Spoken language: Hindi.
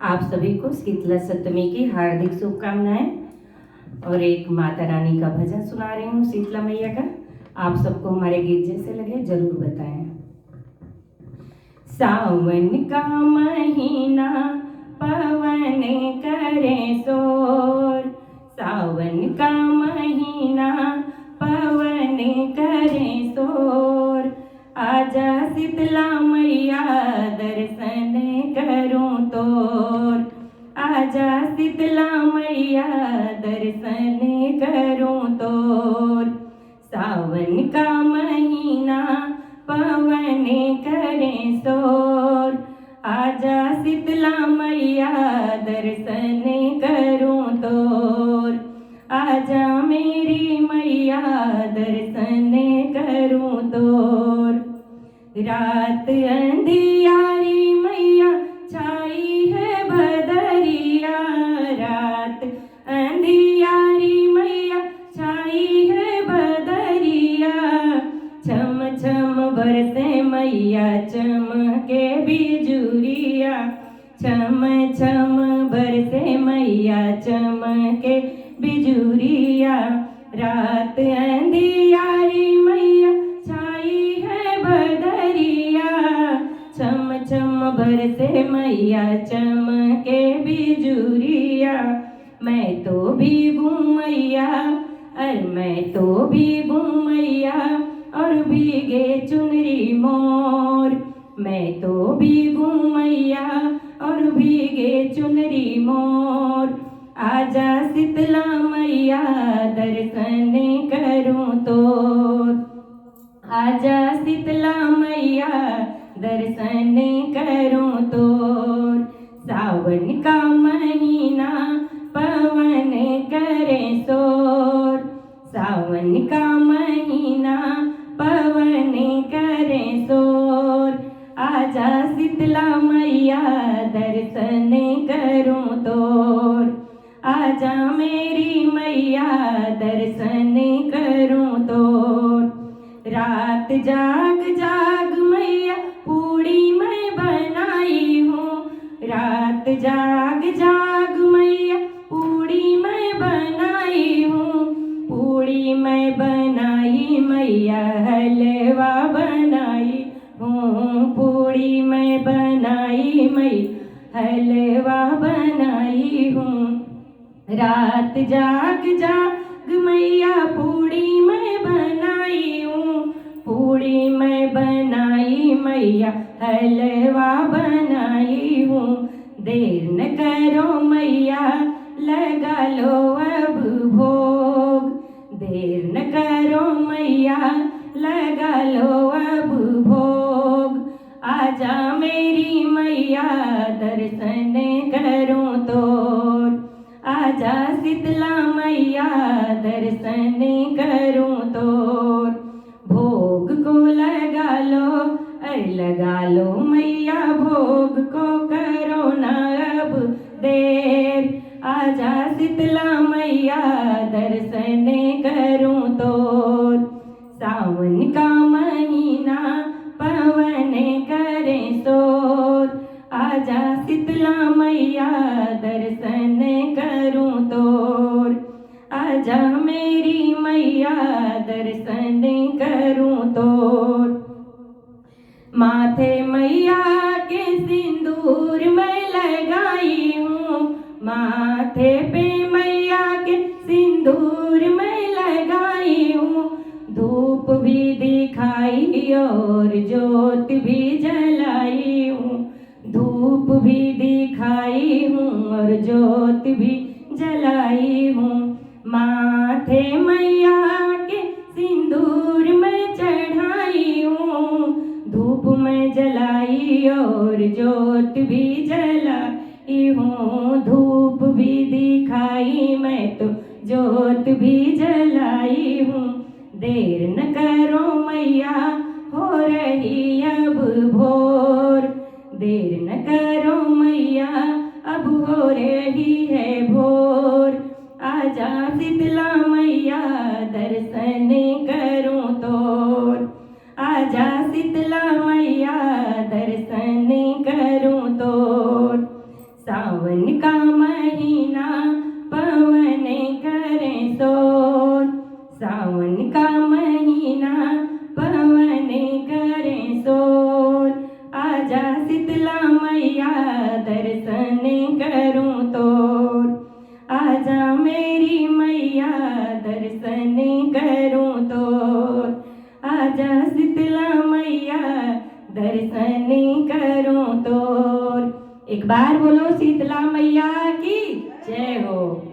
आप सभी को शीतला सप्तमी की हार्दिक शुभकामनाएं और एक माता रानी का भजन सुना रही हूँ शीतला मैया का। आप सबको हमारे गीत जैसे लगे जरूर बताएं। सावन का महीना पवन करे शोर, सावन का महीना पवन करे शोर, आजा शीतला मैया दर्शन करूं तोर, आजा शीतला मैया दर्शन करूं तोर। सावन का महीना पवन करे शोर, आजा शीतला मैया दर्शन करूं तोर, आजा मेरी मैया दर्शन करूं तोर। रात अंधियारी मैया छाई है बदरिया, रात अंधियारी मैया छाई है बदरिया, छम छम बरसे मैया चमके बिजुरिया, छम छम बरसे मैया चमके बिजुरिया। रात अंधियारी मैया छाई है बदरिया, छम छम बरसे मैया चमके बिजुरिया। मैं तो भीगू मैया अरे मैं तो भीगू मैया और भीगे चुनरी मोर, मैं तो भीगू मैया और भीगे चुनरी मोर, आजा शीतला मैया दर्शन करूं तोर, आजा शीतला मैया दर्शन करूं तोर। सावन का महीना पवन करे शोर, सावन का महीना पवन करे शोर, आजा शीतला मैया दर्शन करूं तोर, आजा मेरी मैया दर्शन करूं तोर। रात जाग जाग मैया पूड़ी मैं बनाई हूँ, रात जाग जाग मैया पूड़ी मैं बनाई हूँ, पूड़ी मैं बनाई मैया हलवा बनाई हूँ, पूड़ी मैं बनाई मैया हलवा बनाई हूँ। रात जाग जाग मैया पूड़ी मैं बनाई हूँ, पूड़ी मैं बनाई मैया हलवा बनाई हूँ। देर न करो मैया लगा लो अब भोग, देर न करो मैया लगा लो अब भोग, आजा मेरी मैया दर्शन करूं तोर, आजा शीतला मैया दर्शन करूं तोर। भोग को लगा लो अरे लगा लो मैया भोग को करो ना अब देर, आजा शीतला मैया दर्शन करूं तोर। सावन का महीना पवन करे शोर, आजा शीतला मैया दर्शन करूं तोर, आजा मेरी मैया दर्शन करूं तोर। माथे मैया के सिंदूर मैं लगाई हूँ, माथे पे मैया के सिंदूर मैं लगाई हूँ, धूप भी दिखाई और ज्योत भी जलाई हूँ, धूप भी दिखाई हूँ और ज्योत भी जलाई हूँ। माथे मैया के सिंदूर में चढ़ाई हूँ, धूप में जलाई और ज्योत भी जलाई हूँ, धूप भी दिखाई मैं तो ज्योत भी जलाई हूँ। देर न करो मैया हो रही अब भोर, देर न करो मैया अब हो रही है भोर, आजा शीतला मैया दर्शन करूं तोर, आजा शीतला मैया दर्शन करूं तोर। सावन दर्शन करूं तोर। एक बार बोलो शीतला मैया की जय हो।